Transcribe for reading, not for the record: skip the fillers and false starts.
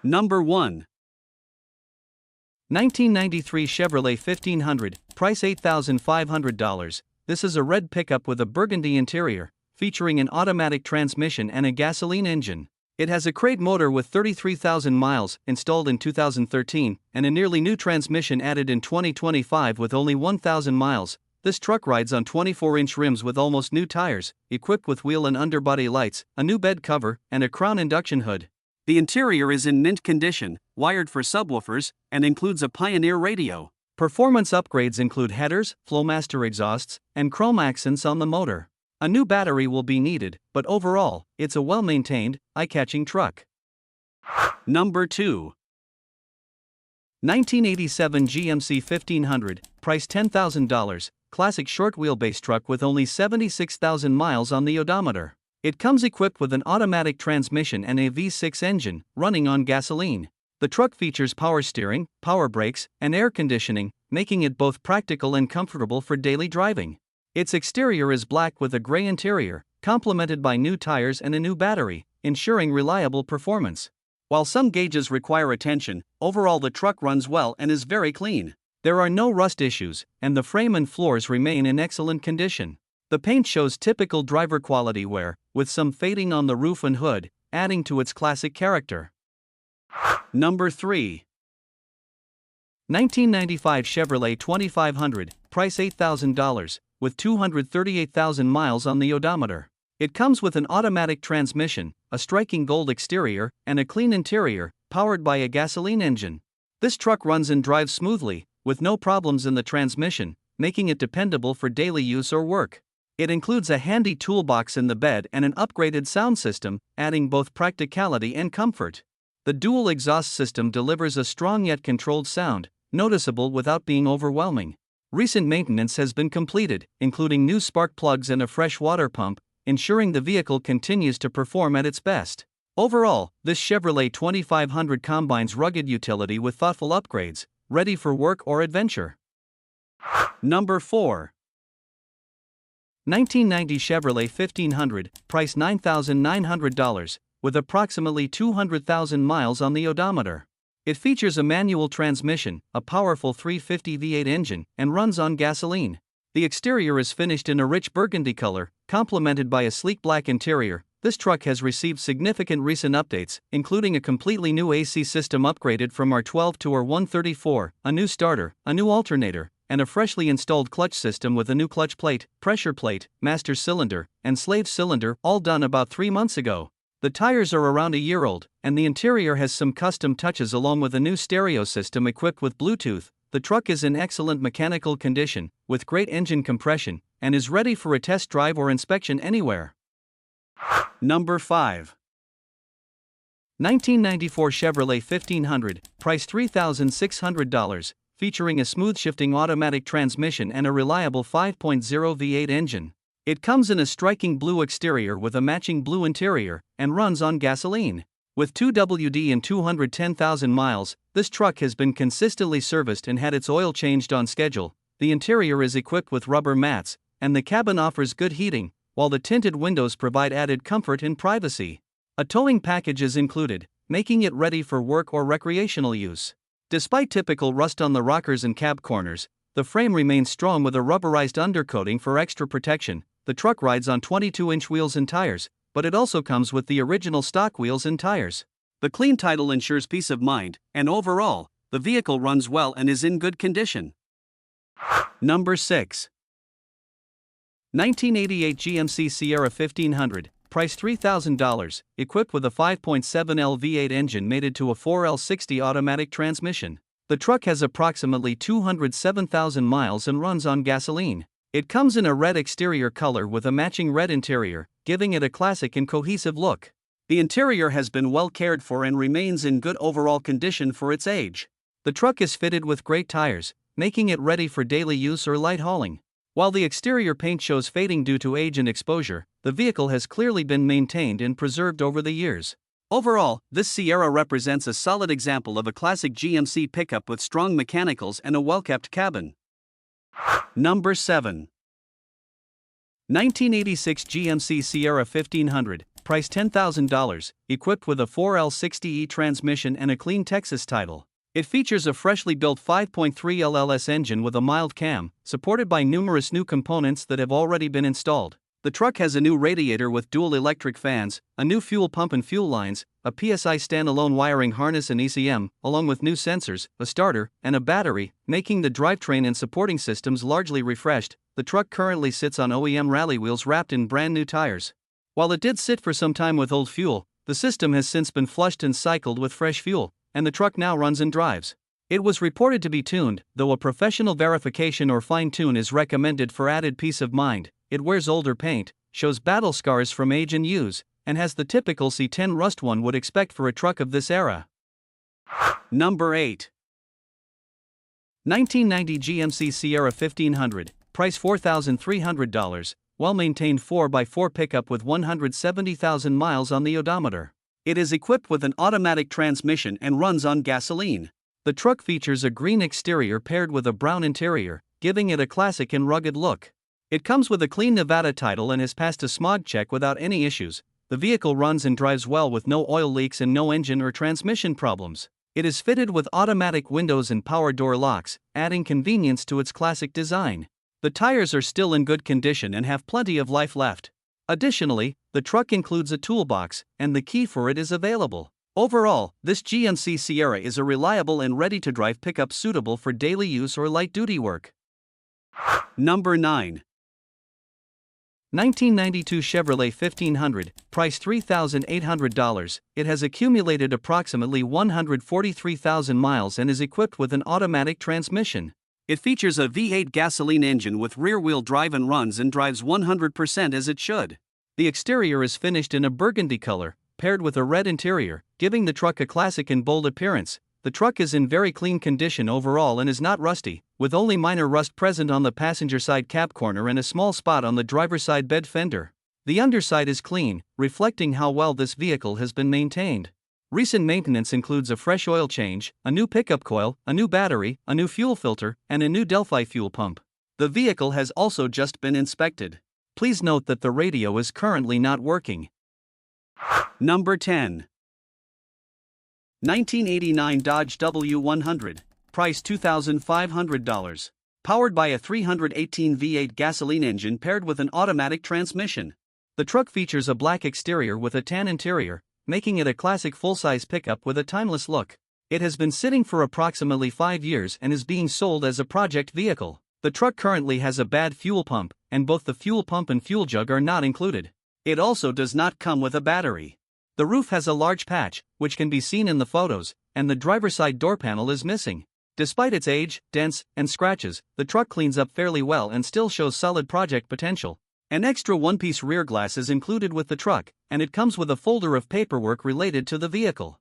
Number 1. 1993 Chevrolet 1500, price $8,500. This is a red pickup with a burgundy interior, featuring an automatic transmission and a gasoline engine. It has a crate motor with 33,000 miles, installed in 2013, and a nearly new transmission added in 2025 with only 1,000 miles. This truck rides on 24-inch rims with almost new tires, equipped with wheel and underbody lights, a new bed cover, and a crown induction hood. The interior is in mint condition, wired for subwoofers, and includes a Pioneer radio. Performance upgrades include headers, Flowmaster exhausts, and chrome accents on the motor. A new battery will be needed, but overall, it's a well-maintained, eye-catching truck. Number 2. 1987 GMC 1500, price $10,000, classic short-wheelbase truck with only 76,000 miles on the odometer. It comes equipped with an automatic transmission and a V6 engine, running on gasoline. The truck features power steering, power brakes, and air conditioning, making it both practical and comfortable for daily driving. Its exterior is black with a gray interior, complemented by new tires and a new battery, ensuring reliable performance. While some gauges require attention, overall the truck runs well and is very clean. There are no rust issues, and the frame and floors remain in excellent condition. The paint shows typical driver quality wear, with some fading on the roof and hood, adding to its classic character. Number 3. 1995 Chevrolet 2500, price $8,000, with 238,000 miles on the odometer. It comes with an automatic transmission, a striking gold exterior, and a clean interior, powered by a gasoline engine. This truck runs and drives smoothly, with no problems in the transmission, making it dependable for daily use or work. It includes a handy toolbox in the bed and an upgraded sound system, adding both practicality and comfort. The dual exhaust system delivers a strong yet controlled sound, noticeable without being overwhelming. Recent maintenance has been completed, including new spark plugs and a fresh water pump, ensuring the vehicle continues to perform at its best. Overall, this Chevrolet 2500 combines rugged utility with thoughtful upgrades, ready for work or adventure. Number 4. 1990 Chevrolet 1500, price $9,900, with approximately 200,000 miles on the odometer. It features a manual transmission, a powerful 350 V8 engine, and runs on gasoline. The exterior is finished in a rich burgundy color, complemented by a sleek black interior. This truck has received significant recent updates, including a completely new AC system upgraded from R12 to R134, a new starter, a new alternator, and a freshly installed clutch system with a new clutch plate, pressure plate, master cylinder, and slave cylinder, all done about 3 months ago. The tires are around a year old, and the interior has some custom touches along with a new stereo system equipped with Bluetooth. The truck is in excellent mechanical condition, with great engine compression, and is ready for a test drive or inspection anywhere. Number 5. 1994 Chevrolet 1500, price $3,600, featuring a smooth-shifting automatic transmission and a reliable 5.0 V8 engine. It comes in a striking blue exterior with a matching blue interior, and runs on gasoline. With 2WD and 210,000 miles, this truck has been consistently serviced and had its oil changed on schedule. The interior is equipped with rubber mats, and the cabin offers good heating, while the tinted windows provide added comfort and privacy. A towing package is included, making it ready for work or recreational use. Despite typical rust on the rockers and cab corners, the frame remains strong with a rubberized undercoating for extra protection. The truck rides on 22-inch wheels and tires, but it also comes with the original stock wheels and tires. The clean title ensures peace of mind, and overall, the vehicle runs well and is in good condition. Number 6. 1988 GMC Sierra 1500, price $3,000, equipped with a 5.7L V8 engine mated to a 4L60 automatic transmission. The truck has approximately 207,000 miles and runs on gasoline. It comes in a red exterior color with a matching red interior, giving it a classic and cohesive look. The interior has been well cared for and remains in good overall condition for its age. The truck is fitted with great tires, making it ready for daily use or light hauling. While the exterior paint shows fading due to age and exposure, the vehicle has clearly been maintained and preserved over the years. Overall, this Sierra represents a solid example of a classic GMC pickup with strong mechanicals and a well-kept cabin. Number 7. 1986 GMC Sierra 1500, price $10,000, equipped with a 4L60E transmission and a clean Texas title. It features a freshly built 5.3 LLS engine with a mild cam, supported by numerous new components that have already been installed. The truck has a new radiator with dual electric fans, a new fuel pump and fuel lines, a PSI standalone wiring harness and ECM, along with new sensors, a starter, and a battery, making the drivetrain and supporting systems largely refreshed. The truck currently sits on OEM rally wheels wrapped in brand new tires. While it did sit for some time with old fuel, the system has since been flushed and cycled with fresh fuel, and the truck now runs and drives. It was reported to be tuned, though a professional verification or fine-tune is recommended for added peace of mind. It wears older paint, shows battle scars from age and use, and has the typical C10 rust one would expect for a truck of this era. Number 8. 1990 GMC Sierra 1500, price $4,300, well-maintained 4x4 pickup with 170,000 miles on the odometer. It is equipped with an automatic transmission and runs on gasoline. The truck features a green exterior paired with a brown interior, giving it a classic and rugged look. It comes with a clean Nevada title and has passed a smog check without any issues. The vehicle runs and drives well with no oil leaks and no engine or transmission problems. It is fitted with automatic windows and power door locks, adding convenience to its classic design. The tires are still in good condition and have plenty of life left. Additionally, the truck includes a toolbox, and the key for it is available. Overall, this GMC Sierra is a reliable and ready-to-drive pickup suitable for daily use or light-duty work. Number 9. 1992 Chevrolet 1500, price $3,800. It has accumulated approximately 143,000 miles and is equipped with an automatic transmission. It features a V8 gasoline engine with rear-wheel drive and runs and drives 100% as it should. The exterior is finished in a burgundy color, paired with a red interior, giving the truck a classic and bold appearance. The truck is in very clean condition overall and is not rusty, with only minor rust present on the passenger side cap corner and a small spot on the driver's side bed fender. The underside is clean, reflecting how well this vehicle has been maintained. Recent maintenance includes a fresh oil change, a new pickup coil, a new battery, a new fuel filter, and a new Delphi fuel pump. The vehicle has also just been inspected. Please note that the radio is currently not working. Number 10. 1989 Dodge W100, price $2,500. Powered by a 318 V8 gasoline engine paired with an automatic transmission. The truck features a black exterior with a tan interior, making it a classic full-size pickup with a timeless look. It has been sitting for approximately 5 years and is being sold as a project vehicle. The truck currently has a bad fuel pump, and both the fuel pump and fuel jug are not included. It also does not come with a battery. The roof has a large patch, which can be seen in the photos, and the driver's side door panel is missing. Despite its age, dents, and scratches, the truck cleans up fairly well and still shows solid project potential. An extra one-piece rear glass is included with the truck, and it comes with a folder of paperwork related to the vehicle.